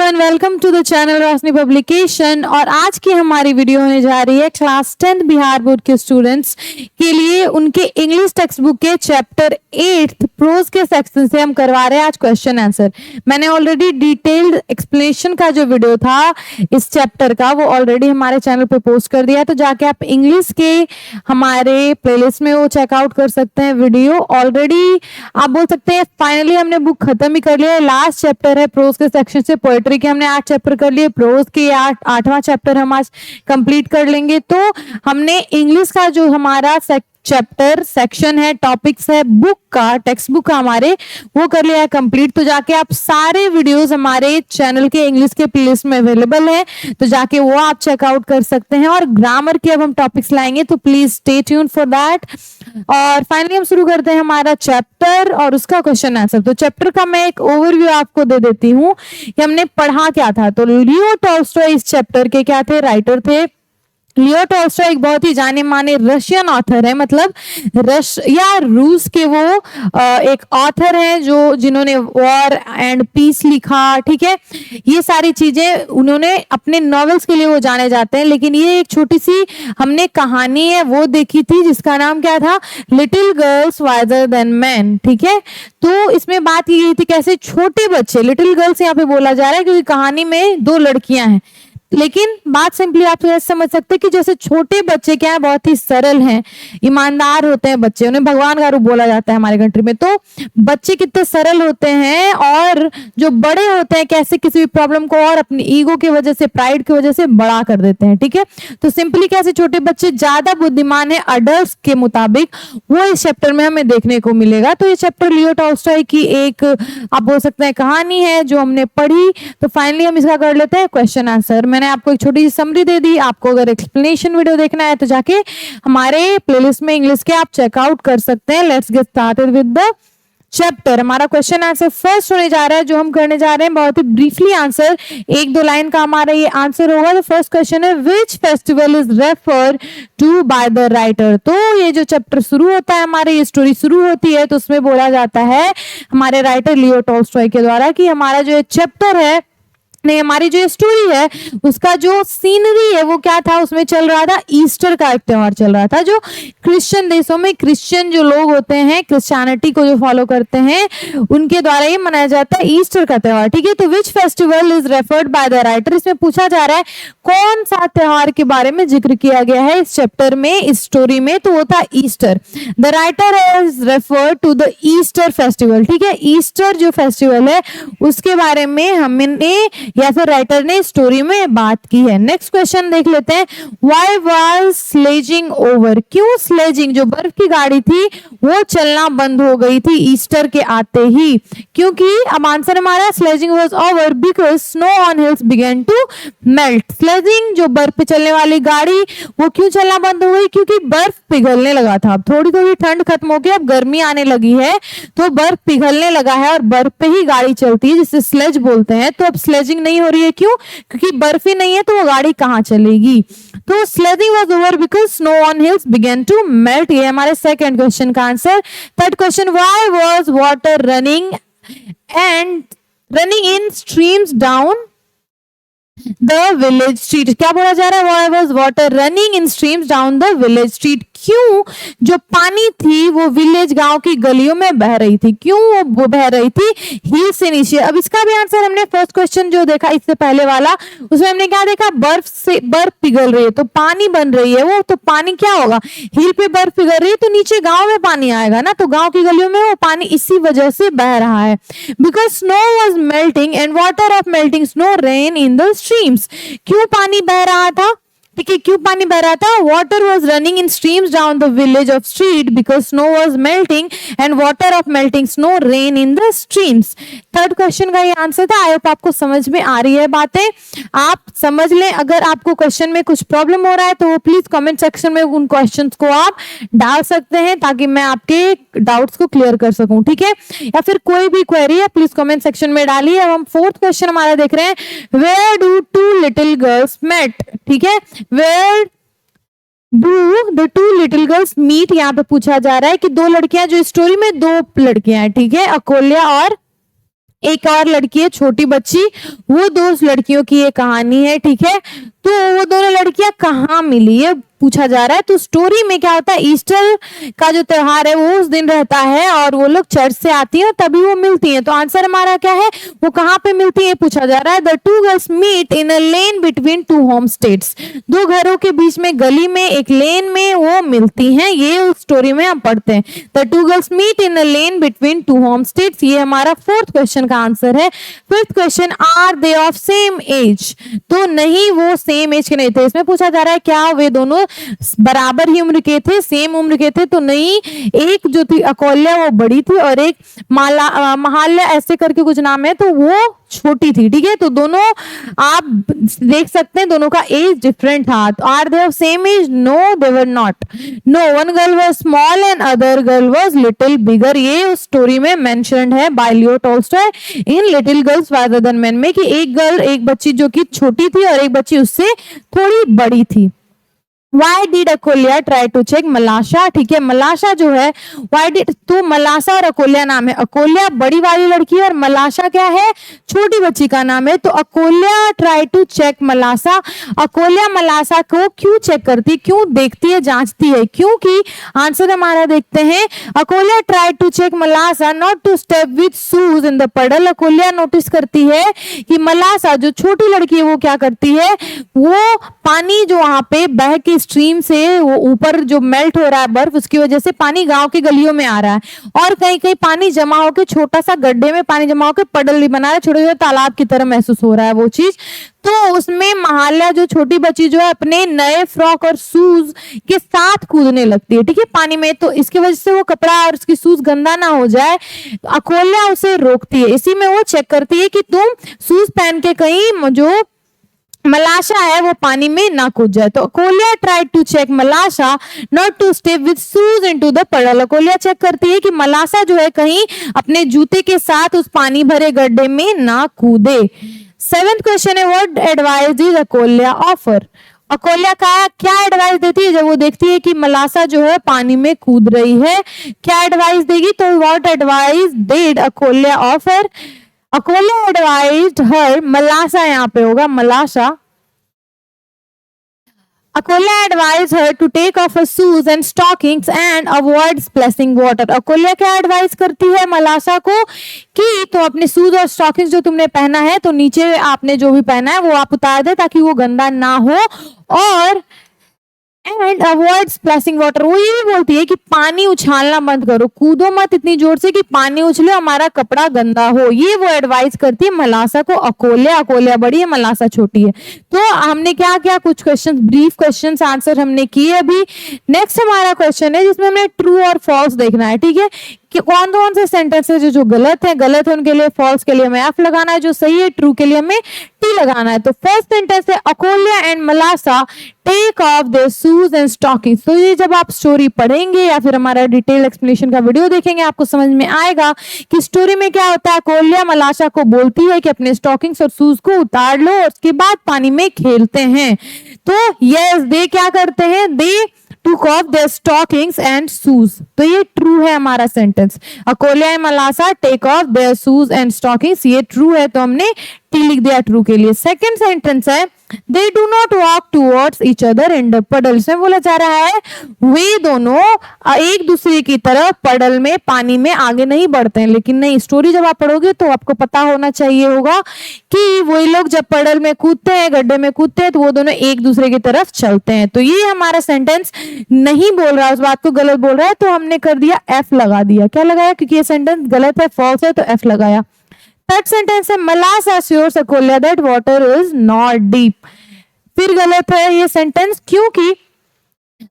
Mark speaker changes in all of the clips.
Speaker 1: And welcome to the channel Roshni publication. और आज की हमारी वीडियो होने जा रही है क्लास 10th बिहार बोर्ड के स्टूडेंट्स के लिए। उनके इंग्लिश टेक्स्ट बुक के चैप्टर 8 प्रोज के सेक्शन से हम करवा रहे हैं आज क्वेश्चन आंसर। मैंने ऑलरेडी डिटेल्ड एक्सप्लेनेशन का जो वीडियो था इस चैप्टर का वो ऑलरेडी हमारे चैनल पे पोस्ट कर दिया है, तो जाके आप इंग्लिश के हमारे प्लेलिस्ट में वो चेकआउट कर सकते हैं वीडियो। ऑलरेडी आप बोल सकते हैं फाइनली हमने बुक खत्म ही कर लिया है। लास्ट चैप्टर है प्रोज के सेक्शन से, पोएट्री के हमने 8 चैप्टर कर लिए, प्रोज के 8वां चैप्टर हम आज कंप्लीट कर लेंगे। तो हमने इंग्लिश का जो हमारा चैप्टर सेक्शन है, टॉपिक्स है बुक का, टेक्स्ट बुक का हमारे, वो कर लिया है कंप्लीट। तो जाके आप सारे वीडियोस हमारे चैनल के इंग्लिश के प्लेलिस्ट में अवेलेबल है, तो जाके वो आप चेकआउट कर सकते हैं। और ग्रामर के अब हम टॉपिक्स लाएंगे, तो please stay tune for that. और फाइनली हम शुरू करते हैं हमारा चैप्टर और उसका क्वेश्चन आंसर। तो चैप्टर का मैं एक ओवरव्यू आपको दे देती हूँ कि हमने पढ़ा क्या था। तो लियो टॉल्स्टॉय इस चैप्टर के क्या थे, राइटर थे। लियो टॉल्स्टॉय एक बहुत ही जाने माने रशियन ऑथर है, मतलब रूस के वो एक ऑथर है जो जिन्होंने वॉर एंड पीस लिखा। ठीक है, ये सारी चीजें उन्होंने अपने नॉवेल्स के लिए वो जाने जाते हैं। लेकिन ये एक छोटी सी हमने कहानी है वो देखी थी जिसका नाम क्या था, little girls visor then man. ठीक है, तो इसमें बात की गई थी कैसे छोटे बच्चे, लिटिल गर्ल्स यहाँ पे बोला जा रहा है क्योंकि कहानी में 2 लड़कियां हैं। लेकिन बात सिंपली आप समझ सकते हैं कि जैसे छोटे बच्चे क्या है, बहुत ही सरल हैं, ईमानदार होते हैं बच्चे, उन्हें भगवान का रूप बोला जाता है हमारे कंट्री में। तो बच्चे कितने सरल होते हैं और जो बड़े होते हैं कैसे किसी भी प्रॉब्लम को और अपनी ईगो की वजह से, प्राइड की वजह से बड़ा कर देते हैं। ठीक है, तो सिंपली कैसे छोटे बच्चे ज्यादा बुद्धिमान है अडल्ट्स के मुताबिक, वो इस चैप्टर में हमें देखने को मिलेगा। तो ये चैप्टर लियो टॉल्स्टॉय की एक आप बोल सकते हैं कहानी है जो हमने पढ़ी। तो फाइनली हम इसका कर लेते हैं क्वेश्चन आंसर। मैंने आपको एक छोटी सी समरी दे दी। आपको अगर एक्सप्लेनेशन वीडियो देखना है तो जाके हमारे प्लेलिस्ट में इंग्लिश के आप चेकआउट कर सकते हैं। Let's get started with the chapter. हमारा क्वेश्चन आंसर फर्स्ट होने जा रहा है जो हम करने जा रहे हैं, बहुत ही ब्रीफली आंसर, 1-2 लाइन का हमारा ये आंसर होगा। तो फर्स्ट क्वेश्चन है, which festival is refer to by the writer. तो ये जो चैप्टर शुरू होता है हमारे, ये स्टोरी शुरू होती है तो उसमें बोला जाता है हमारे राइटर लियो टॉल्स्टॉय के द्वारा कि हमारा जो चैप्टर है, नहीं हमारी जो स्टोरी है उसका जो सीनरी है वो क्या था, उसमें चल रहा था ईस्टर का एक त्योहार चल रहा था। जो क्रिश्चियन देशों में क्रिश्चियन जो लोग होते हैं, क्रिश्चियनिटी को जो फॉलो करते हैं, उनके द्वारा ये मनाया जाता है ईस्टर का त्योहार। ठीक है, तो विच festival is referred by the writer, इसमें पूछा जा रहा है कौन सा त्योहार के बारे में जिक्र किया गया है इस चैप्टर में, इस स्टोरी में, तो वो था Easter. The writer has referred to the Easter festival. ठीक है, ईस्टर जो फेस्टिवल है उसके बारे में हमने या फिर राइटर ने स्टोरी में बात की है। नेक्स्ट क्वेश्चन देख लेते हैं, व्हाई वाज स्लेजिंग ओवर, क्यों स्लेजिंग जो बर्फ की गाड़ी थी वो चलना बंद हो गई थी ईस्टर के आते ही। क्योंकि अब आंसर हमारा sledging was over because snow on hills began to melt. Sledging जो बर्फ पे चलने वाली गाड़ी वो क्यों चलना बंद हो गई, क्योंकि बर्फ पिघलने लगा था। अब थोड़ी थोड़ी ठंड खत्म हो गई, अब गर्मी आने लगी है तो बर्फ पिघलने लगा है और बर्फ पे ही गाड़ी चलती है जिसे स्लेज बोलते हैं। तो अब स्लेजिंग नहीं हो रही है, क्यों, क्योंकि बर्फ ही नहीं है तो वो गाड़ी कहां चलेगी। तो sledging was over because snow on hills began to melt. ये हमारे सेकंड क्वेश्चन का answer. Third question, why was water running in streams down the village street. क्या बोला जा रहा है, why was water running in streams down the village street, क्यों जो पानी थी वो विलेज गांव की गलियों में बह रही थी, क्यों वो बह रही थी हिल से नीचे। अब इसका भी आंसर हमने फर्स्ट क्वेश्चन जो देखा इससे पहले वाला, उसमें हमने क्या देखा, बर्फ पिघल रही है तो पानी बन रही है वो, तो पानी क्या होगा, हिल पे बर्फ पिघल रही है तो नीचे गांव में पानी आएगा ना, तो गांव की गलियों में वो पानी इसी वजह से बह रहा है। Because snow was melting and water of melting snow rain in the streams. क्यों पानी बह रहा था, ठीक है, क्यों पानी बह रहा था, water was running in streams down the village of street because snow was melting and water of melting snow rain in the streams. Third question का ये आंसर था। आई होप आपको समझ में आ रही है बातें, आप समझ लें। अगर आपको क्वेश्चन में कुछ प्रॉब्लम हो रहा है तो वो प्लीज कमेंट सेक्शन में उन क्वेश्चंस को आप डाल सकते हैं ताकि मैं आपके डाउट्स को क्लियर कर सकूं। ठीक है, या फिर कोई भी क्वेरी है प्लीज कमेंट सेक्शन में डालिए। अब हम फोर्थ क्वेश्चन हमारा देख रहे हैं, where do 2 little girls met. ठीक है, Where do the 2 little girls meet, यहाँ पे पूछा जा रहा है कि 2 लड़कियां, जो स्टोरी में 2 लड़कियां हैं, ठीक है, अकोल्या और एक और लड़की है छोटी बच्ची, वो दो लड़कियों की ये कहानी है, ठीक है। तो वो दोनों लड़कियां कहाँ मिली ये पूछा जा रहा है। तो स्टोरी में क्या होता है, ईस्टर का जो त्योहार है वो उस दिन रहता है और वो लोग चर्च से आती हैं तभी वो मिलती हैं। तो आंसर हमारा क्या है, वो कहाँ पे मिलती है पूछा जा रहा है। The two girls meet in a lane between two home states, दो घरों के बीच में गली में एक लेन में वो मिलती हैं, ये उस स्टोरी में हम पढ़ते हैं। The two girls meet in a lane between two home states, ये हमारा फोर्थ क्वेश्चन का आंसर है। Fifth question, are they of same age, तो नहीं वो सेम एज के नहीं थे। इसमें पूछा जा रहा है क्या वे दोनों बराबर ही उम्र के थे, सेम उम्र के थे, तो नहीं, एक जो थी अकोल्या वो बड़ी थी और एक महाल्या ऐसे करके कुछ नाम है तो वो छोटी थी, ठीक है। तो दोनों आप देख सकते हैं दोनों का एज डिफरेंट था। तो are they of same age, no they were not. No, one girl was small and other girl was little bigger, ये उस स्टोरी में मेंशन्ड है by Leo Tolstoy in little girls rather than men में, कि एक girl, एक बच्ची जो कि छोटी थी और एक बच्ची उससे थोड़ी बड़ी थी। Why did अकोल्या try to check मलाशा, ठीक है। मलाशा जो है why did, तो मलाशा और अकोल्या नाम है, अकोल्या बड़ी वाली लड़की और मलाशा क्या है, छोटी बच्ची का नाम है। तो Akulya try to check Malasha, Akulya Malasha को क्यों चेक करती है, क्यों देखती है, जांचती है, क्योंकि आंसर हमारा देखते हैं, Akulya try to check Malasha not to step with shoes in the puddle. Akulya notice करती है कि मलाशा जो छोटी लड़की है वो क्या करती है, वो पानी जो वहां पे बह के स्ट्रीम से वो ऊपर जो मेल्ट हो रहा है बर्फ, उसकी वजह से पानी गांव की गलियों में आ रहा है और कहीं कहीं पानी जमा होकर छोटा सा गड्ढे में पानी जमा होकर पडल भी बना रहा है, छोटे छोटे तालाब की तरह महसूस हो रहा है वो चीज। तो उसमें महाल्या जो छोटी बच्ची जो है अपने नए फ्रॉक और शूज के साथ कूदने लगती है, ठीक है, पानी में। तो इसकी वजह से वो कपड़ा और उसकी शूज गंदा ना हो जाए, अकोल्या उसे रोकती है। इसी में वो चेक करती है कि तुम शूज पहन के कहीं जो मलाशा है वो पानी में ना कूद जाए। तो Akulya try to check Malasha not to step with shoes into the puddle, Akulya check करती है कि मलाशा जो है कहीं अपने जूते के साथ उस पानी भरे गड्ढे में ना कूदे। सेवेंथ क्वेश्चन है, what advice did Akulya offer, अकोल्या का क्या एडवाइस देती है जब वो देखती है कि मलाशा जो है पानी में कूद रही है, क्या एडवाइस देगी। तो what advice did Akulya offer, Akulya advised her, Malasha यहाँ पे होगा Malasha, Akulya advise her to take off her shoes and stockings and avoid splashing water, अकोल्या क्या एडवाइस करती है मलाशा को कि तो अपने शूज और स्टॉकिंग्स जो तुमने पहना है तो नीचे आपने जो भी पहना है वो आप उतार दे ताकि वो गंदा ना हो, और एंड अवॉइड स्प्लैशिंग वाटर, वो ये भी बोलती है कि पानी उछालना बंद करो, कूदो मत इतनी जोर से कि पानी उछले हमारा कपड़ा गंदा हो, ये वो एडवाइस करती है मलाशा को अकोल्या। अकोल्या बड़ी है, मलाशा छोटी है। तो हमने क्या किया, कुछ क्वेश्चन, ब्रीफ क्वेश्चन आंसर हमने किए। अभी नेक्स्ट हमारा क्वेश्चन है जिसमें हमें ट्रू और फॉल्स देखना है, ठीक है, कि कौन से सेंटेंस है जो गलत है उनके लिए फॉल्स के लिए हमें एफ लगाना है, जो सही है ट्रू के लिए हमें टी लगाना है। तो फर्स्ट सेंटेंस है Akulya and Malasha take off their shoes and stockings, तो ये जब आप स्टोरी पढ़ेंगे या फिर हमारा डिटेल एक्सप्लेनेशन का वीडियो देखेंगे आपको समझ में आएगा कि स्टोरी में क्या होता है। अकोल्या मलाशा को बोलती है कि अपने स्टॉकिंग्स और शूज को उतार लो और उसके बाद पानी में खेलते हैं। तो यस, दे क्या करते हैं, दे took off their stockings and shoes, तो ये ट्रू है हमारा sentence. Akulya and Malasha take off their shoes and stockings, ये ट्रू है तो हमने टी लिख दिया ट्रू के लिए। सेकंड सेंटेंस है दे do not walk towards each other in the पडल, इसमें बोला जा रहा है वे दोनों एक दूसरे की तरफ पडल में पानी में आगे नहीं बढ़ते हैं। लेकिन नहीं, स्टोरी जब आप पढ़ोगे तो आपको पता होना चाहिए होगा कि वही लोग जब पडल में कूदते हैं, गड्ढे में कूदते हैं, तो वो दोनों एक दूसरे की तरफ चलते हैं। तो ये हमारा सेंटेंस नहीं बोल रहा है, उस बात को गलत बोल रहा है, तो हमने कर दिया एफ लगा दिया। क्या लगाया, क्योंकि ये सेंटेंस गलत है, फॉल्स है, तो एफ लगाया। थर्ड सेंटेंस है Malasha assures Akolya that water is not deep, फिर गलत है ये सेंटेंस, क्योंकि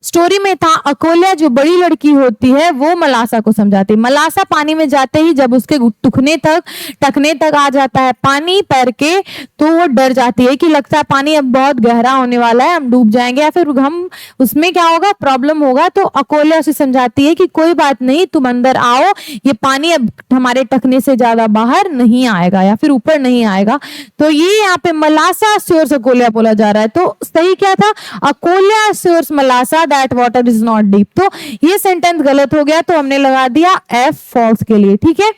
Speaker 1: स्टोरी में था अकोल्या जो बड़ी लड़की होती है वो मलाशा को समझाती है। मलाशा पानी में जाते ही जब उसके टखने तक आ जाता है पानी पैर के, तो वो डर जाती है कि लगता है पानी अब बहुत गहरा होने वाला है, हम डूब जाएंगे या फिर हम उसमें क्या होगा, प्रॉब्लम होगा। तो अकोल्या उसे समझाती है कि कोई बात नहीं, तुम अंदर आओ, ये पानी अब हमारे टखने से ज्यादा बाहर नहीं आएगा या फिर ऊपर नहीं आएगा। तो ये यहाँ पे मलाशा श्योर्स अकोल्या बोला जा रहा है, तो सही क्या था, Akolya assures Malasha that water is not deep. तो ये सेंटेंस गलत हो गया, तो हमने लगा दिया एफ फॉल्स के लिए, ठीक है।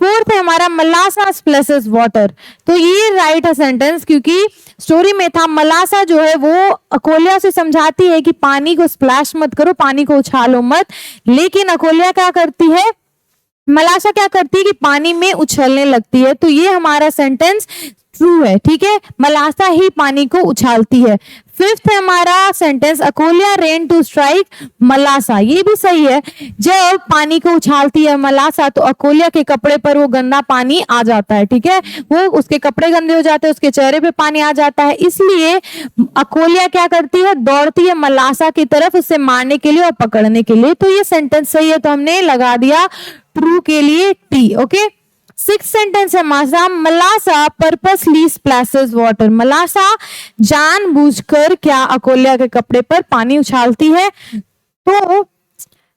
Speaker 1: फोर्थ है हमारा मलासा स्प्लैशेस वाटर। तो ये राइट है सेंटेंस, क्योंकि स्टोरी में था मलासा जो है वो अकोल्या से समझाती है कि पानी को स्प्लैश मत करो, पानी को उछालो मत, लेकिन अकोल्या क्या करती है, मलासा क्या करती है कि पानी में उछलने लगती है। तो ये हमारा सेंटेंस ट्रू है, ठीक है, मलासा ही पानी को उछालती है। फिफ्थ है हमारा sentence Akulya ran to strike Malasha, ये भी सही है। जब पानी को उछालती है मलासा तो अकोल्या के कपड़े पर वो गंदा पानी आ जाता है, ठीक है, वो उसके कपड़े गंदे हो जाते हैं, उसके चेहरे पे पानी आ जाता है, इसलिए अकोल्या क्या करती है, दौड़ती है मलासा की तरफ उसे मारने के लिए और पकड़ने के लिए। तो ये सेंटेंस सही है, तो हमने लगा दिया ट्रू के लिए टी। ओके, सिक्स सेंटेंस है मलासा पर्पसली स्प्लैशेस वाटर। मलासा जानबूझकर क्या अकोल्या के कपड़े पर पानी उछालती है। तो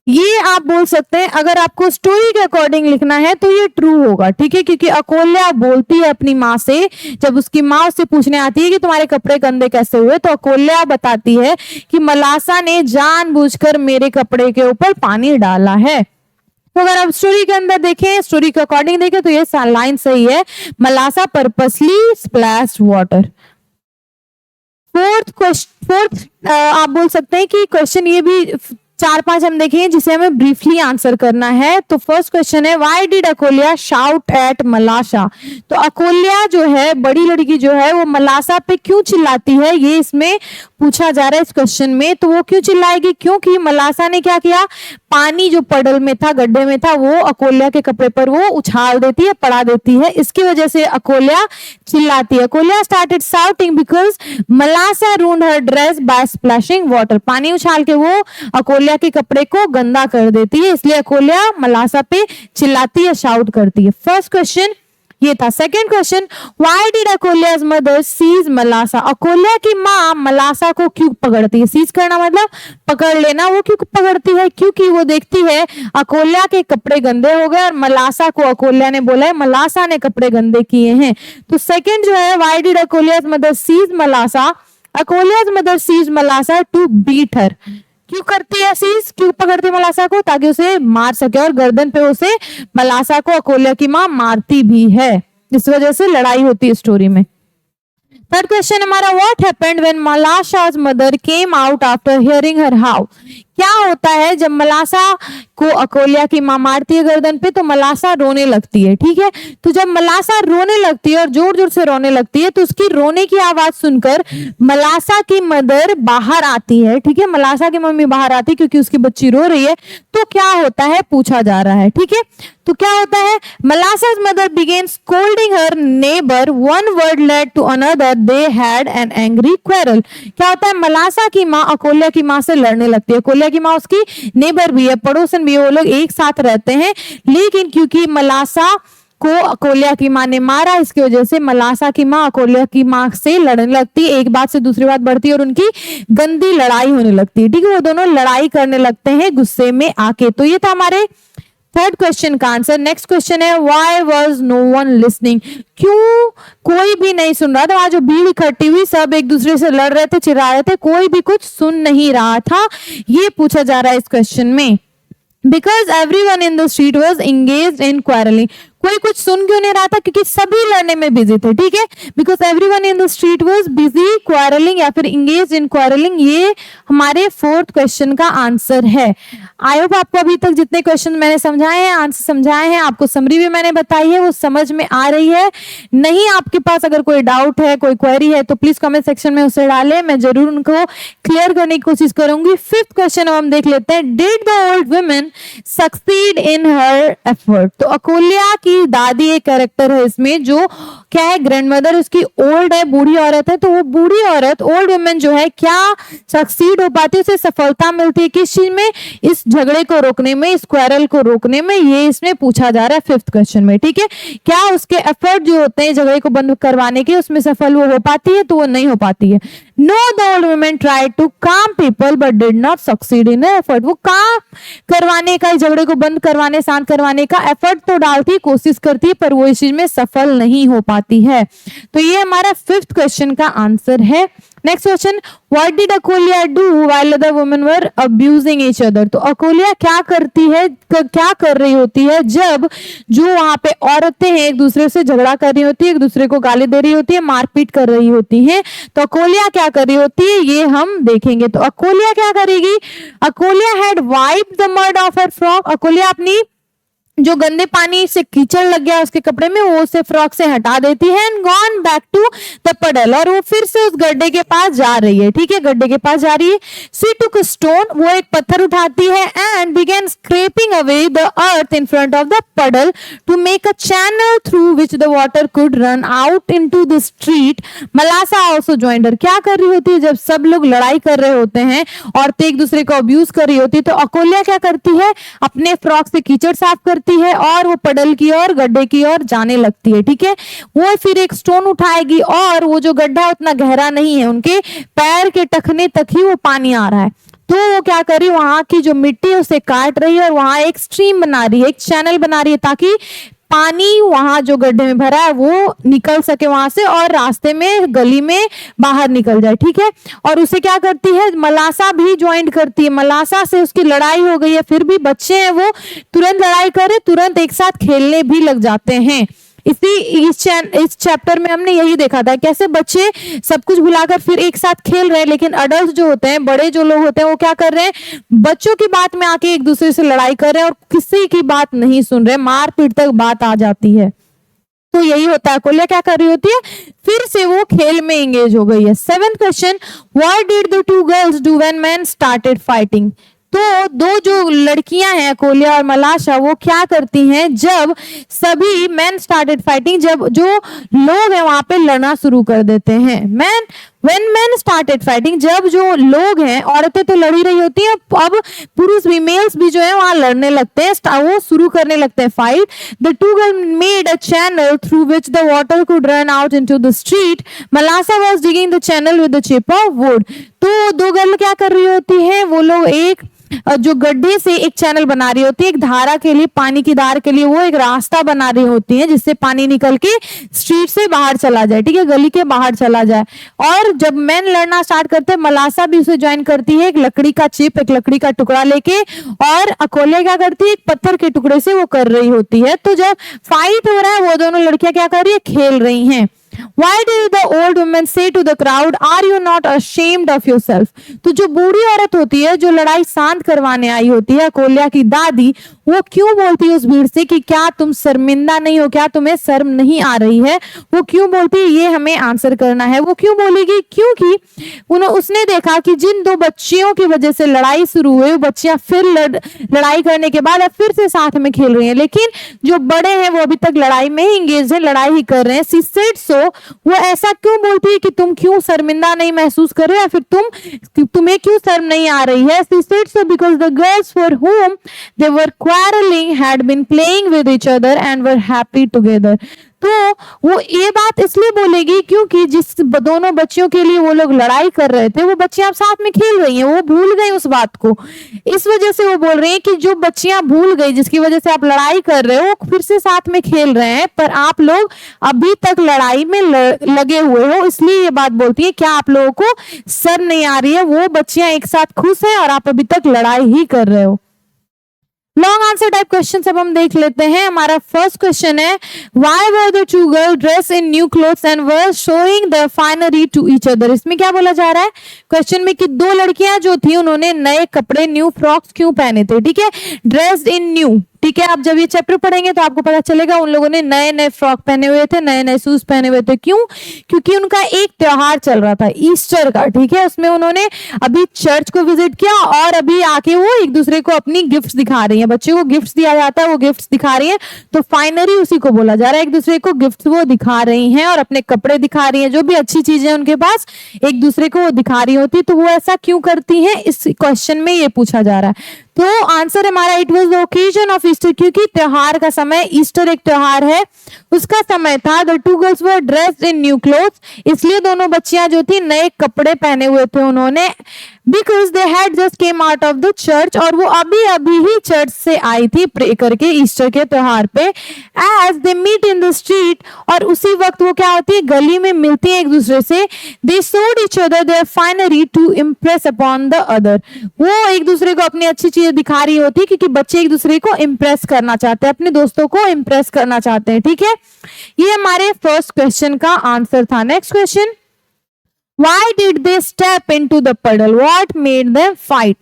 Speaker 1: ये आप बोल सकते हैं, अगर आपको स्टोरी के अकॉर्डिंग लिखना है तो ये ट्रू होगा, ठीक है, क्योंकि अकोल्या बोलती है अपनी माँ से, जब उसकी माँ उससे पूछने आती है कि तुम्हारे कपड़े गंदे कैसे हुए, तो अकोल्या बताती है कि मलासा ने जानबूझकर मेरे कपड़े के ऊपर पानी डाला है। तो अगर आप स्टोरी के अंदर देखें, स्टोरी के अकॉर्डिंग देखें, तो ये लाइन सही है, मलासा पर्पसली स्प्लैश्ड वाटर। फोर्थ आप बोल सकते हैं कि क्वेश्चन ये भी 4-5 हम देखें जिसे हमें ब्रीफली आंसर करना है। तो फर्स्ट क्वेश्चन है व्हाई डिड अकोल्या शाउट एट मलासा। तो अकोल्या जो है, बड़ी लड़की जो है, वो मलासा पे क्यों चिल्लाती है, ये इसमें पूछा जा रहा है इस क्वेश्चन में। तो वो क्यों चिल्लाएगी, क्योंकि मलासा ने क्या किया, पानी जो पडल में था, गड्ढे में था, वो अकोल्या के कपड़े पर वो उछाल देती है, पड़ा देती है, इसकी वजह से अकोल्या चिल्लाती है। Akulya started shouting because Malasha ruined her dress by splashing water. पानी उछाल के वो अकोल्या के कपड़े को गंदा कर देती है, इसलिए अकोल्या मलासा पे चिल्लाती है, शाउट करती है। फर्स्ट क्वेश्चन ये था। Second question why did Akolya's mother seize Malasa. Akolya की माँ मलासा को क्यों पकड़ती है, सीज करना मतलब पकड़ लेना, वो क्यों पकड़ती है, क्योंकि वो देखती है अकोल्या के कपड़े गंदे हो गए और मलासा को अकोल्या ने बोला है मलासा ने कपड़े गंदे किए हैं। तो सेकेंड जो है why did Akolya's mother seize Malasa, Akolya's mother seize Malasa to beat her. क्यों करती है सीज, क्यों पकड़ती है मलासा को, ताकि उसे मार सके, और गर्दन पे उसे मलासा को अकोल्या की माँ मारती भी है, इस वजह से लड़ाई होती है स्टोरी में। थर्ड क्वेश्चन हमारा what happened when Malasa's mother came out after hearing her how. क्या होता है जब मलासा को अकोल्या की माँ मारती है गर्दन पे, तो मलासा रोने लगती है, ठीक है। तो जब मलासा रोने लगती है और जोर जोर से रोने लगती है, तो उसकी रोने की आवाज सुनकर मलासा की मदर बाहर आती है, ठीक है, मलासा की मम्मी बाहर आती है क्योंकि उसकी बच्ची रो रही है। तो क्या होता है पूछा जा रहा है, ठीक है। तो क्या होता है, मलासा's mother began scolding her neighbor, one word led to another, they had an angry quarrel। क्या होता है, मलासा की माँ अकोल्या की माँ से लड़ने लगती है। अकोल्या की माँ उसकी नेबर भी है, पड़ोसन भी है, वो लोग एक साथ रहते हैं, लेकिन क्योंकि मलासा को अकोल्या की माँ ने मारा, इसकी वजह से मलासा की माँ अकोल्या की माँ से लड़ने लगती है, एक बात से दूसरी बात बढ़ती है और उनकी गंदी लड़ाई होने लगती है, ठीक है, वो दोनों लड़ाई करने लगते हैं गुस्से में आके। तो ये था हमारे थर्ड क्वेश्चन का आंसर। नेक्स्ट क्वेश्चन है why was no one listening. क्यों कोई भी नहीं सुन रहा था, वहां जो भीड़ इकट्ठी हुई सब एक दूसरे से लड़ रहे थे, चिल्ला रहे थे, कोई भी कुछ सुन नहीं रहा था, ये पूछा जा रहा है इस क्वेश्चन में। Because everyone in the street was engaged in quarrelling. कोई कुछ सुन क्यों नहीं रहा था, क्योंकि सभी लड़ने में बिजी थे, ठीक है। Because everyone in the street was busy quarrelling या फिर एंगेज्ड इन क्वारलिंग, ये हमारे फोर्थ क्वेश्चन का आंसर है। आई होप आपको अभी तक जितने क्वेश्चन मैंने समझाए हैं, आंसर समझाए हैं, आपको समरी भी मैंने बताई है, वो समझ में आ रही है। नहीं आपके पास अगर कोई डाउट है, कोई क्वेरी है, तो प्लीज कमेंट सेक्शन में उसे डालें, मैं जरूर उनको क्लियर करने की कोशिश करूंगी। फिफ्थ क्वेश्चन हम देख लेते हैं, did the old women succeed in her effort. तो अकोल्या की दादी एक कैरेक्टर है इसमें, जो क्या है, ग्रैंडमदर उसकी ओल्ड है, बूढ़ी औरत है, तो वो बूढ़ी औरत, ओल्ड वुमेन जो है, क्या सक्सीड हो पाती है, उसे सफलता मिलती है किस चीज में, इस झगड़े को रोकने में, इस क्वेरल को रोकने में, ये इसमें पूछा जा रहा है फिफ्थ क्वेश्चन में, ठीक है। क्या उसके एफर्ट जो होते हैं झगड़े को बंद करवाने के, उसमें सफल वो हो पाती है, तो वो नहीं हो पाती है। No the old women tried to calm people but did not succeed in effort. वो काम करवाने का, झगड़े को बंद करवाने, शांत करवाने का एफर्ट तो डालती है, कोशिश करती है, पर वो इस चीज में सफल नहीं हो पाती। उठाती है। तो ये हमारा 5th क्वेश्चन का आंसर है। Next question, what did अकोलिया do while other women were abusing each other. तो अकोलिया क्या करती है, क्या कर रही होती है जब जो वहां पे औरतें हैं एक दूसरे से झगड़ा कर रही होती है, एक दूसरे को गाली दे रही होती है, मारपीट कर रही होती हैं। तो अकोलिया क्या कर रही होती है ये हम देखेंगे। तो अकोलिया क्या करेगी, अकोलिया had wiped the mud of her frock. अकोलिया अपनी जो गंदे पानी से कीचड़ लग गया उसके कपड़े में वो उसे फ्रॉक से हटा देती है and gone back to the puddle, और वो फिर से उस गड्ढे के पास जा रही है। ठीक है, गड्ढे के पास जा रही है। शी टुक अ स्टोन, वो एक पत्थर उठाती है and began scraping away the earth in front of the puddle to make a channel through which the water could run out into the street. Malasa also joined her. क्या कर रही होती है जब सब लोग लड़ाई कर रहे होते हैं, औरतें एक दूसरे को अब्यूज कर रही होती है, तो अकोलिया क्या करती है, अपने फ्रॉक से कीचड़ साफ करती है और वो पडल की ओर, गड्ढे की ओर जाने लगती है। ठीक है, वो फिर एक स्टोन उठाएगी और वो जो गड्ढा उतना गहरा नहीं है, उनके पैर के टखने तक ही वो पानी आ रहा है। तो वो क्या कर रही है, वहां की जो मिट्टी है उसे काट रही है और वहां एक स्ट्रीम बना रही है, एक चैनल बना रही है ताकि पानी वहां जो गड्ढे में भरा है वो निकल सके वहां से और रास्ते में, गली में बाहर निकल जाए। ठीक है, और उसे क्या करती है, मलासा भी ज्वाइन करती है। मलासा से उसकी लड़ाई हो गई है, फिर भी बच्चे हैं वो तुरंत लड़ाई करे, तुरंत एक साथ खेलने भी लग जाते हैं। इस चैप्टर में हमने यही देखा था कैसे बच्चे सब कुछ भुलाकर फिर एक साथ खेल रहे हैं, लेकिन अडल्ट जो होते हैं, बड़े जो लोग होते हैं, वो क्या कर रहे हैं, बच्चों की बात में आके एक दूसरे से लड़ाई कर रहे हैं और किसी की बात नहीं सुन रहे, मारपीट तक बात आ जाती है। तो यही होता है, अकोलिया क्या कर रही होती है, फिर से वो खेल में एंगेज हो गई है। 7th question, what did the two girls do when main started fighting. तो दो जो लड़कियां हैं अकोलिया और मलाशा, वो क्या करती हैं जब सभी मैन स्टार्टेड फाइटिंग, जब जो लोग हैं वहां पे लड़ना शुरू कर देते हैं। व्हेन मैन स्टार्टेड फाइटिंग, जब जो लोग हैं, औरतें तो लड़ी रही होती हैं, अब पुरुष भी, मेल्स भी जो है वहां लड़ने लगते हैं, वो शुरू करने लगते हैं fight. The two girls made a channel through which the water could run out into the street. मलाशा was digging the channel with the chip off would. तो दो गर्ल क्या कर रही होती है, वो लोग एक जो गड्ढे से एक चैनल बना रही होती है, एक धारा के लिए, पानी की धार के लिए वो एक रास्ता बना रही होती है जिससे पानी निकल के स्ट्रीट से बाहर चला जाए। ठीक है, गली के बाहर चला जाए। और जब मैन लड़ना स्टार्ट करते हैं, मलासा भी उसे ज्वाइन करती है, एक लकड़ी का चिप, एक लकड़ी का टुकड़ा लेके, और अकोलिया क्या करती है, एक पत्थर के टुकड़े से वो कर रही होती है। तो जब फाइट हो रहा है, वो दोनों लड़कियां क्या कर रही है, खेल रही हैं। Why did the old woman say to the crowd, "Are you not ashamed of yourself?" तो जो बूढ़ी औरत होती है, जो लड़ाई शांत करवाने आई होती है, अकोलिया की दादी, वो क्यों बोलती है उस भीड़ से कि क्या तुम शर्मिंदा नहीं हो, क्या तुम्हें शर्म नहीं आ रही है? वो क्यों बोलती है, ये हमें आंसर करना है। वो क्यों बोलेगी, क्योंकि उसने देखा कि जिन दो बच्चियों की वजह से लड़ाई शुरू हुई, वो बच्चियां फिर लड़ाई करने के बाद अब फिर से साथ में खेल रही हैं, लेकिन जो बड़े हैं वो अभी तक लड़ाई में ही इंगेज है, लड़ाई ही कर रहे हैं। She said so, वो ऐसा क्यों बोलती है कि तुम क्यों शर्मिंदा नहीं महसूस कर रहे हो, या फिर तुम्हें क्यों शर्म नहीं आ रही है? She said so because the girls for whom they were quarreling had been playing with each other and were happy together. तो वो ये बात इसलिए बोलेगी क्योंकि जिस दोनों बच्चियों के लिए वो लोग लड़ाई कर रहे थे, वो बच्चियां अब साथ में खेल रही हैं, वो भूल गई उस बात को। इस वजह से वो बोल रही हैं कि जो बच्चियां भूल गई, जिसकी वजह से आप लड़ाई कर रहे हो, फिर से साथ में खेल रहे हैं, पर आप लोग अभी तक लड़ाई में लगे हुए हो, इसलिए ये बात बोलती है क्या आप लोगों को शर्म नहीं आ रही है? वो बच्चियां एक साथ खुश हैं और आप अभी तक लड़ाई ही कर रहे हो। लॉन्ग आंसर टाइप क्वेश्चन अब हम देख लेते हैं। हमारा फर्स्ट क्वेश्चन है, why were the two girl dress in new clothes and were showing the finery to each other. इसमें क्या बोला जा रहा है क्वेश्चन में कि दो लड़कियां जो थी उन्होंने नए कपड़े, न्यू फ्रॉक्स क्यों पहने थे? ठीक है, ड्रेस्ड इन न्यू। ठीक है, आप जब ये चैप्टर पढ़ेंगे तो आपको पता चलेगा उन लोगों ने नए नए फ्रॉक पहने हुए थे, नए नए शूज पहने हुए थे। क्यों? क्योंकि उनका एक त्योहार चल रहा था ईस्टर का। ठीक है, उसमें उन्होंने अभी चर्च को विजिट किया और अभी आके वो एक दूसरे को अपनी गिफ्ट्स दिखा रही है। बच्चों को गिफ्ट्स दिया जाता है, वो गिफ्ट्स दिखा रही है, तो फाइनली उसी को बोला जा रहा है। एक दूसरे को गिफ्ट्स वो दिखा रही हैं और अपने कपड़े दिखा रही हैं, जो भी अच्छी चीजें उनके पास एक दूसरे को वो दिखा रही होती। तो वो ऐसा क्यों करती हैं, इस क्वेश्चन में ये पूछा जा रहा है। तो आंसर हमारा it was the occasion of Easter, क्योंकि त्योहार का समय, ईस्टर एक त्योहार है, उसका समय था। The two girls were dressed in new clothes, इसलिए दोनों बच्चियां जो थी नए कपड़े पहने हुए थे उन्होंने। Because they had just came out of the church, और वो अभी अभी ही चर्च से आई थी प्रे करके ईस्टर के त्योहार पे। As they meet in the street, और उसी वक्त वो क्या होती है, गली में मिलती है एक दूसरे से। They showed each other their finery to impress upon the other, वो एक दूसरे को अपनी अच्छी चीजें दिखा रही होती है क्योंकि बच्चे एक दूसरे को इम्प्रेस करना चाहते हैं, अपने दोस्तों को इम्प्रेस करना चाहते हैं। ठीक है, ये हमारे फर्स्ट क्वेश्चन का आंसर था। Next question, Why did they step into the puddle? What made them fight?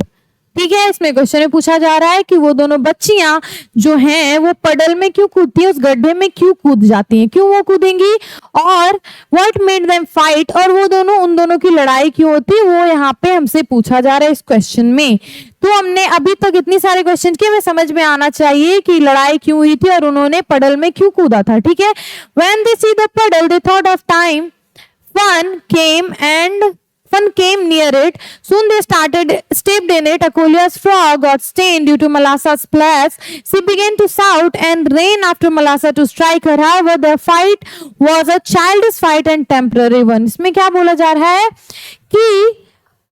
Speaker 1: ठीक है, इसमें क्वेश्चन में पूछा जा रहा है कि वो दोनों बच्चियां जो हैं वो पडल में क्यों कूदती हैं, उस गड्ढे में क्यों कूद जाती हैं, क्यों वो कूदेंगी, और what made them fight, और वो दोनों, उन दोनों की लड़ाई क्यों होती है, वो यहाँ पे हमसे पूछा जा रहा है इस क्वेश्चन में। तो हमने अभी तक इतनी सारे क्वेश्चन किए, हमें समझ में आना चाहिए कि लड़ाई क्यों हुई थी और उन्होंने पडल में क्यों कूदा था। ठीक है, when they see the puddle they thought of time fun came near it. Soon they stepped in it. Akolia's frog got stained due to Malassa's splash. She began to shout and ran after Malassa to strike her. However, their fight was a childish fight and temporary one. इसमें क्या बोला जा रहा है कि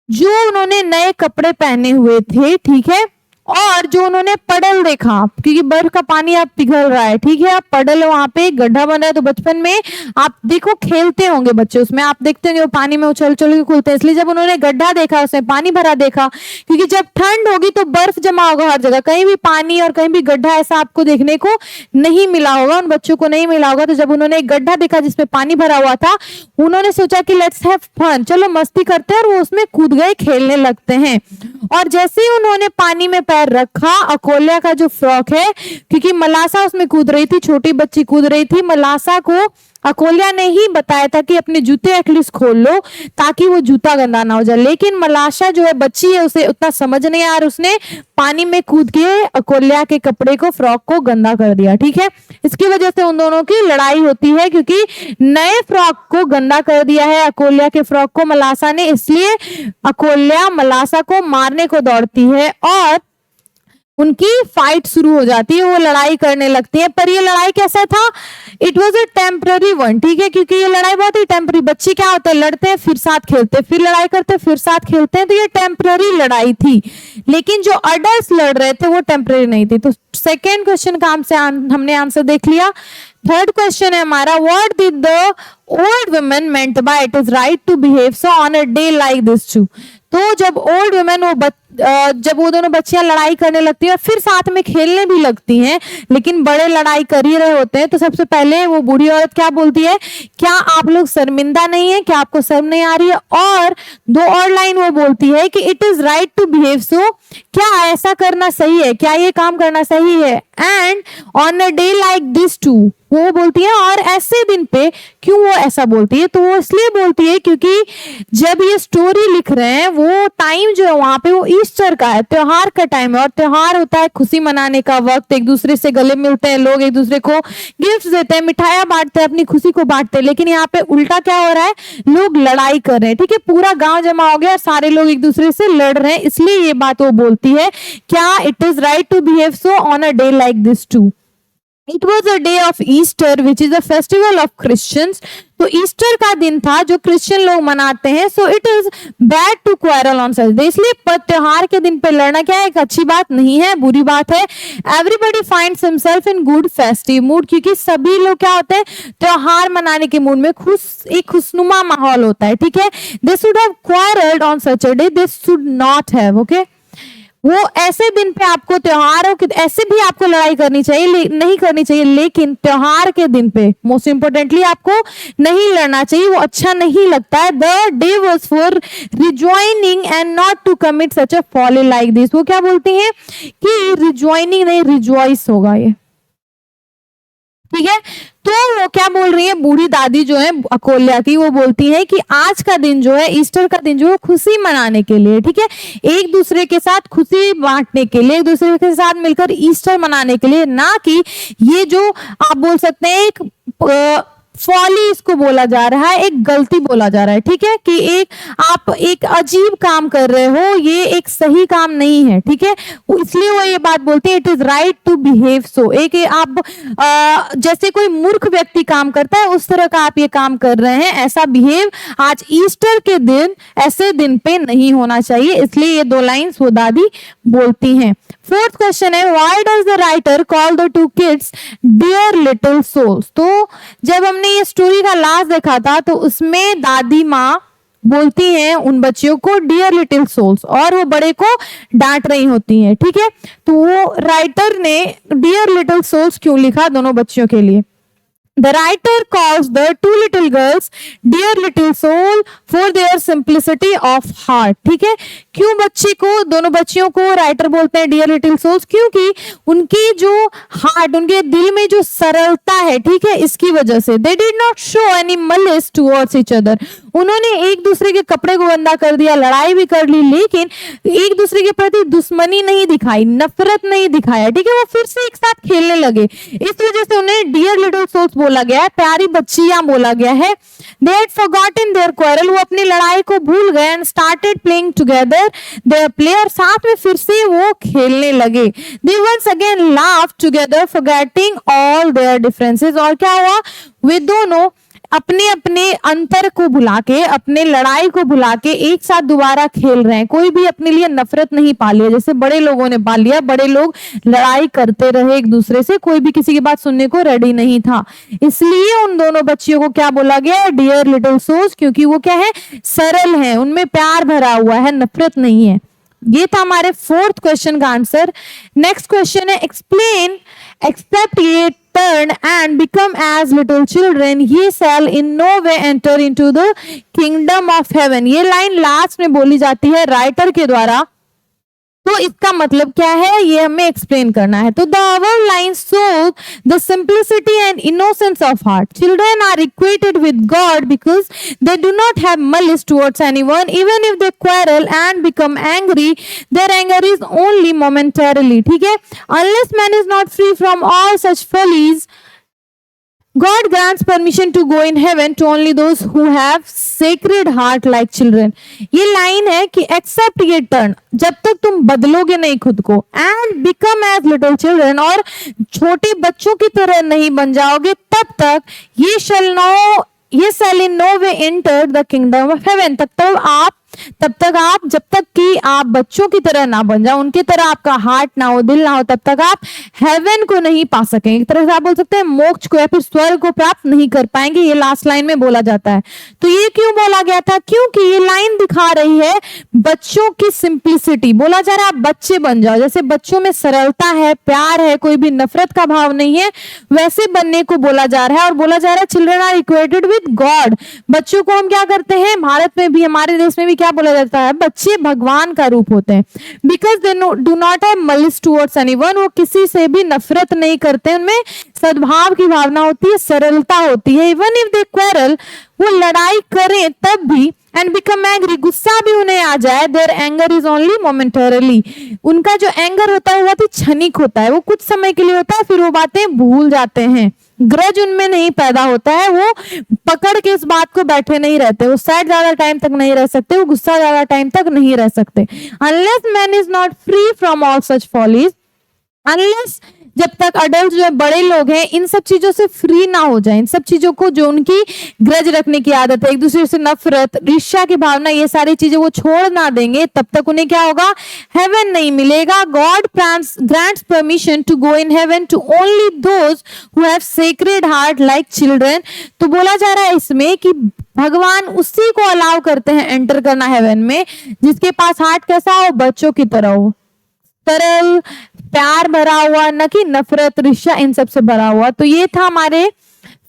Speaker 1: जो उन्होंने नए कपड़े पहने हुए थे, ठीक है, और जो उन्होंने पडल देखा, क्योंकि बर्फ का पानी आप पिघल रहा है, ठीक है, आप पडल, वहां पे एक गड्ढा बना है, तो बचपन में आप देखो खेलते होंगे बच्चे उसमें, आप देखते होंगे वो पानी में उछल उछल के खेलते हैं। इसलिए जब उन्होंने गड्ढा देखा, उसमें पानी भरा देखा, क्योंकि जब ठंड होगी तो बर्फ जमा होगा हर जगह, कहीं भी पानी और कहीं भी गड्ढा ऐसा आपको देखने को नहीं मिला होगा, उन बच्चों को नहीं मिला होगा। तो जब उन्होंने एक गड्ढा देखा जिसमें पानी भरा हुआ था, उन्होंने सोचा कि लेट्स हैव फन, चलो मस्ती करते हैं, और वो उसमें कूद गए, खेलने लगते हैं। और जैसे ही उन्होंने पानी में पैर रखा, अकोलिया का जो फ्रॉक है, क्योंकि मलासा उसमें कूद रही थी, छोटी बच्ची कूद रही थी, मलासा को अकोलिया ने ही बताया था कि अपने जूते एटलीस्ट खोल लो ताकि वो जूता गंदा ना हो जाए, लेकिन मलाशा जो है बच्ची है, उसे उतना समझ नहीं आ रहा, उसने पानी में कूद के अकोलिया के कपड़े को, फ्रॉक को गंदा कर दिया। ठीक है, इसकी वजह से उन दोनों की लड़ाई होती है, क्योंकि नए फ्रॉक को गंदा कर दिया है अकोलिया के फ्रॉक को मलासा ने, इसलिए अकोलिया मलासा को मारने को दौड़ती है और उनकी फाइट शुरू हो जाती है, वो लड़ाई करने लगती है। पर ये लड़ाई कैसा था, it was a temporary one. ठीक है, क्योंकि ये लड़ाई बहुत ही टेम्पररी, बच्चे क्या होते हैं, लड़ते हैं फिर साथ खेलते हैं, फिर लड़ाई करते हैं फिर साथ खेलते हैं, तो ये टेम्पररी लड़ाई थी। लेकिन जो अडल्ट लड़ रहे थे वो टेम्पररी नहीं थी। तो सेकेंड क्वेश्चन का हमने आंसर देख लिया। थर्ड क्वेश्चन है हमारा, what did the old women meant by it is right to behave so on a day like this too. तो जब ओल्ड वुमेन जब वो दोनों बच्चियां लड़ाई करने लगती हैं और फिर साथ में खेलने भी लगती हैं, लेकिन बड़े लड़ाई कर ही रहे होते हैं, तो सबसे पहले वो बूढ़ी औरत क्या बोलती है, क्या आप लोग शर्मिंदा नहीं है, क्या आपको शर्म नहीं आ रही है। और दो और लाइन वो बोलती है कि it is right to behave so, क्या ऐसा करना सही है, क्या ये काम करना सही है, and on a day like this too, वो बोलती है और ऐसे दिन पे क्यों वो ऐसा बोलती है, तो वो इसलिए बोलती है क्योंकि जब ये स्टोरी लिख रहे हैं वो टाइम जो है वहां पे वो ईस्टर का है, त्योहार का टाइम है, और त्योहार होता है खुशी मनाने का वक्त, एक दूसरे से गले मिलते हैं लोग, एक दूसरे को गिफ्ट देते हैं, मिठाइयां बांटते हैं, अपनी खुशी को बांटते हैं। लेकिन यहाँ पे उल्टा क्या हो रहा है, लोग लड़ाई कर रहे हैं। ठीक है, पूरा गांव जमा हो गया, सारे लोग एक दूसरे से लड़ रहे हैं, इसलिए ये बात वो बोलती है, क्या it is right to behave so on a day like this too. It was a day of Easter, which is a festival of Christians. तो ईस्टर का दिन था जो क्रिश्चियन लोग मनाते हैं। So it is bad to quarrel on such day, इसलिए त्योहार के दिन पे लड़ना क्या है, एक अच्छी बात नहीं है, बुरी बात है। Everybody finds himself in good festive mood, क्योंकि सभी लोग क्या होते हैं, त्योहार मनाने के मूड में, एक खुशनुमा माहौल होता है। ठीक है, they should have quarrelled on such a day, they should not have. Okay, वो ऐसे दिन पे आपको त्योहारों के ऐसे भी आपको लड़ाई करनी चाहिए, नहीं करनी चाहिए, लेकिन त्योहार के दिन पे मोस्ट इंपोर्टेंटली आपको नहीं लड़ना चाहिए, वो अच्छा नहीं लगता है। The day was for rejoicing and not to commit such a folly like this. वो क्या बोलती हैं कि रिजॉइनिंग नहीं, रिजॉइस होगा ये। ठीक है, तो वो क्या बोल रही है, बूढ़ी दादी जो है अकोलिया की, वो बोलती है कि आज का दिन जो है, ईस्टर का दिन जो है, खुशी मनाने के लिए, ठीक है, एक दूसरे के साथ खुशी बांटने के लिए, एक दूसरे के साथ मिलकर ईस्टर मनाने के लिए, ना कि ये जो आप बोल सकते हैं एक फॉली इसको बोला जा रहा है, एक गलती बोला जा रहा है, ठीक है, कि आप एक अजीब काम कर रहे हो, ये एक सही काम नहीं है, ठीक है, इसलिए वो ये बात बोलते हैं it is right to behave so. एक आप जैसे कोई मूर्ख व्यक्ति काम करता है उस तरह का आप ये काम कर रहे हैं, ऐसा बिहेव आज ईस्टर के दिन ऐसे दिन पे नहीं होना चाहिए, इसलिए ये 2 लाइन्स वो दादी बोलती हैं। फोर्थ क्वेश्चन है why does the writer call the 2 kids dear little souls. तो जब हमने ये स्टोरी का लास्ट देखा था तो उसमें दादी माँ बोलती हैं उन बच्चियों को डियर लिटिल सोल्स, और वो बड़े को डांट रही होती हैं, ठीक है। तो वो राइटर ने डियर लिटिल सोल्स क्यों लिखा दोनों बच्चियों के लिए? The writer calls the 2 little girls dear little soul for their simplicity of heart, ठीक है। क्यों बच्ची को, दोनों बच्चियों को राइटर बोलते हैं डियर लिटिल सोल्स? क्योंकि उनकी जो हार्ट, उनके दिल में जो सरलता है, ठीक है, इसकी वजह से they did not show any malice towards each other। उन्होंने एक दूसरे के कपड़े को गंदा कर दिया, लड़ाई भी कर ली, लेकिन एक दूसरे के प्रति दुश्मनी नहीं दिखाई, नफरत नहीं दिखाया, ठीक है। वो फिर से एक साथ खेलने लगे, इस वजह से उन्हें डियर लिटिल सोल्स बोला गया है, प्यारी बच्चियां बोला गया है। They had forgotten their quarrel, वो अपनी लड़ाई को भूल गए, and started playing together their play, और साथ में फिर से वो खेलने लगे। They once again laughed together, forgetting all their differences, और क्या हुआ, वे दोनों अपने अपने अंतर को भुला के, अपने लड़ाई को भुला के एक साथ दोबारा खेल रहे हैं। कोई भी अपने लिए नफरत नहीं पाल लिया जैसे बड़े लोगों ने पाल लिया। बड़े लोग लड़ाई करते रहे एक दूसरे से, कोई भी किसी की बात सुनने को रेडी नहीं था। इसलिए उन दोनों बच्चियों को क्या बोला गया, डियर लिटिल सोल्स, क्योंकि वो क्या है, सरल है, उनमें प्यार भरा हुआ है, नफरत नहीं है। ये था हमारे 4th क्वेश्चन का आंसर। नेक्स्ट क्वेश्चन है एक्सप्लेन एक्सेप्ट ये turn and become as little children, ye shall in no way enter into the kingdom of heaven। ये लाइन लास्ट में बोली जाती है राइटर के द्वारा, तो इसका मतलब क्या है ये हमें एक्सप्लेन करना है। तो the above lines show the simplicity and innocence of heart. Children are equated with God because they do not have malice towards anyone. Even if they quarrel and become angry, their anger is only momentarily, ठीक है। Unless man is not free from all such follies, God grants permission to go in heaven to only those who have sacred heart like children। ये line है कि accept ये turn, जब तक तुम बदलोगे नहीं खुद को, and become as little children, और छोटे बच्चों की तरह नहीं बन जाओगे, तब तक ये shall in no way enter the kingdom of heaven. तब तक आप जब तक कि आप बच्चों की तरह ना बन जाओ, उनके तरह आपका हार्ट ना हो, दिल ना हो, तब तक आप हेवन को नहीं पा सकेंगे। एक तरह से आप बोल सकते हैं मोक्ष को या फिर स्वर्ग को प्राप्त नहीं कर पाएंगे। ये लास्ट लाइन में बोला जाता है। तो ये क्यों बोला गया था? क्योंकि ये लाइन दिखा रही है बच्चों की सिंप्लिसिटी। बोला जा रहा है आप बच्चे बन जाओ, जैसे बच्चों में सरलता है, प्यार है, कोई भी नफरत का भाव नहीं है, वैसे बनने को बोला जा रहा है। और बोला जा रहा है children are equated with God. बच्चों को हम क्या करते हैं, भारत में भी, हमारे देश में भी क्या बोला जाता है, बच्चे भगवान का रूप होते हैं। Because they do not have malice towards anyone, वो किसी से भी नफरत नहीं करते, उनमें सद्भाव की भावना होती है, सरलता होती है। इवन इफ दे क्वेरल, वो लड़ाई करें तब भी, एंड बिकम एंग्री, गुस्सा भी उन्हें आ जाए, their anger is only momentarily, उनका जो एंगर होता है वो बहुत ही क्षणिक होता है, वो कुछ समय के लिए होता है, फिर वो बातें भूल जाते हैं। ग्रज उनमें नहीं पैदा होता है, वो पकड़ के इस बात को बैठे नहीं रहते, वो सैड ज्यादा टाइम तक नहीं रह सकते, वो गुस्सा ज्यादा टाइम तक नहीं रह सकते। Unless man is not free from all such follies, unless जब तक अडल्ट जो है, बड़े लोग हैं, इन सब चीजों से फ्री ना हो जाए, इन सब चीजों को, जो उनकी ग्रज रखने की आदत है, एक दूसरे से नफरत, ईर्ष्या की भावना, ये सारी चीजें वो छोड़ ना देंगे, तब तक उन्हें क्या होगा, हेवन नहीं मिलेगा। God grants permission to go in heaven to only those who have sacred heart like children. तो बोला जा रहा है इसमें कि भगवान उसी को अलाउ करते हैं एंटर करना हेवन में जिसके पास हार्ट कैसा हो, बच्चों की तरह हो, सरल, प्यार भरा हुआ, न कि नफरत, ईर्ष्या, इन सब से भरा हुआ। तो ये था हमारे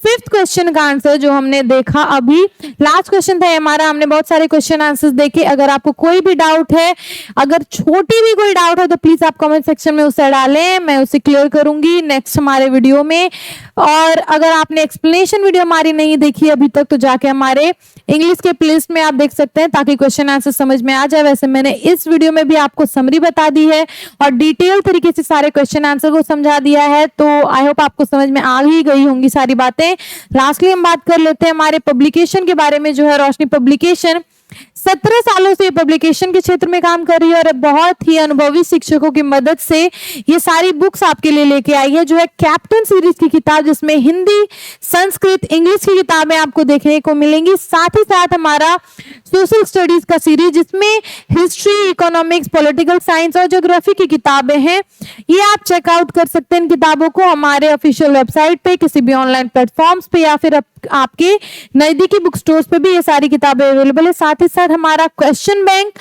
Speaker 1: 5th क्वेश्चन का आंसर जो हमने देखा अभी। लास्ट क्वेश्चन था हमारा, हमने बहुत सारे क्वेश्चन आंसर्स देखे। अगर आपको कोई भी डाउट है, अगर छोटी भी कोई डाउट है, तो प्लीज आप कमेंट सेक्शन में उसे डालें, मैं उसे क्लियर करूंगी नेक्स्ट हमारे वीडियो में। और अगर आपने एक्सप्लेनेशन वीडियो हमारी नहीं देखी अभी तक तो जाके हमारे इंग्लिश के प्लेलिस्ट में आप देख सकते हैं ताकि क्वेश्चन आंसर समझ में आ जाए। वैसे मैंने इस वीडियो में भी आपको समरी बता दी है और डिटेल तरीके से सारे क्वेश्चन आंसर को समझा दिया है, तो आई होप आपको समझ में आ ही गई होंगी सारी बातें। लास्टली हम बात कर लेते हैं हमारे पब्लिकेशन के बारे में, जो है रोशनी पब्लिकेशन 17 सालों से पब्लिकेशन के क्षेत्र में काम कर रही है और बहुत ही अनुभवी शिक्षकों की मदद से ये सारी बुक्स आपके लिए लेके आई है, जो है कैप्टन सीरीज की किताब, जिसमें हिंदी, संस्कृत, इंग्लिश की किताबें आपको देखने को मिलेंगी। साथ ही साथ हमारा सोशल स्टडीज का सीरीज, जिसमें हिस्ट्री, इकोनॉमिक्स, पॉलिटिकल साइंस और ज्योग्राफी की किताबें हैं। ये आप चेकआउट कर सकते हैं इन किताबों को हमारे ऑफिशियल वेबसाइट पे, किसी भी ऑनलाइन प्लेटफॉर्म्स पे या फिर आपके नजदीकी बुक स्टोर्स पे भी ये सारी किताबें अवेलेबल है। साथ ही साथ हमारा क्वेश्चन बैंक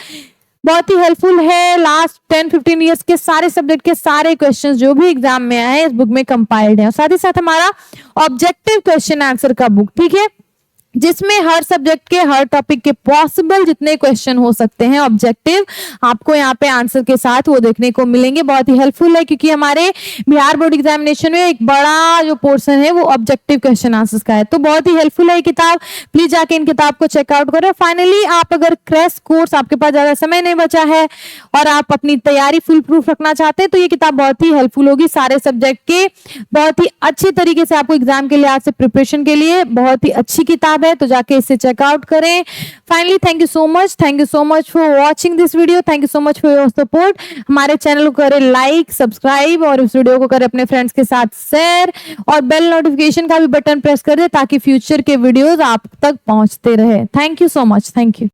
Speaker 1: बहुत ही हेल्पफुल है। लास्ट 10-15 इयर्स के सारे सब्जेक्ट के सारे क्वेश्चंस जो भी एग्जाम में आए इस बुक में कंपाइल्ड है। साथ ही साथ हमारा ऑब्जेक्टिव क्वेश्चन आंसर का बुक, ठीक है, जिसमें हर सब्जेक्ट के हर टॉपिक के पॉसिबल जितने क्वेश्चन हो सकते हैं ऑब्जेक्टिव आपको यहाँ पे आंसर के साथ वो देखने को मिलेंगे। बहुत ही हेल्पफुल है क्योंकि हमारे बिहार बोर्ड एग्जामिनेशन में एक बड़ा जो पोर्शन है वो ऑब्जेक्टिव क्वेश्चन आंसर्स का है, तो बहुत ही हेल्पफुल है ये किताब। प्लीज जाके इन किताब को चेकआउट करें। फाइनली आप अगर क्रैश कोर्स, आपके पास ज्यादा समय नहीं बचा है और आप अपनी तैयारी फुल प्रूफ रखना चाहते हैं तो ये किताब बहुत ही हेल्पफुल होगी। सारे सब्जेक्ट के बहुत ही अच्छी तरीके से आपको एग्जाम के लिहाज से प्रिपरेशन के लिए बहुत ही अच्छी किताब है, तो जाके इसे चेकआउट करें। Finally thank you so much for watching this video. Thank you so much for your support. हमारे चैनल को करें लाइक, सब्सक्राइब और इस वीडियो को करें अपने फ्रेंड्स के साथ शेयर और बेल नोटिफिकेशन का भी बटन प्रेस कर दे ताकि फ्यूचर के वीडियोस आप तक पहुंचते रहे। Thank you so much. Thank you.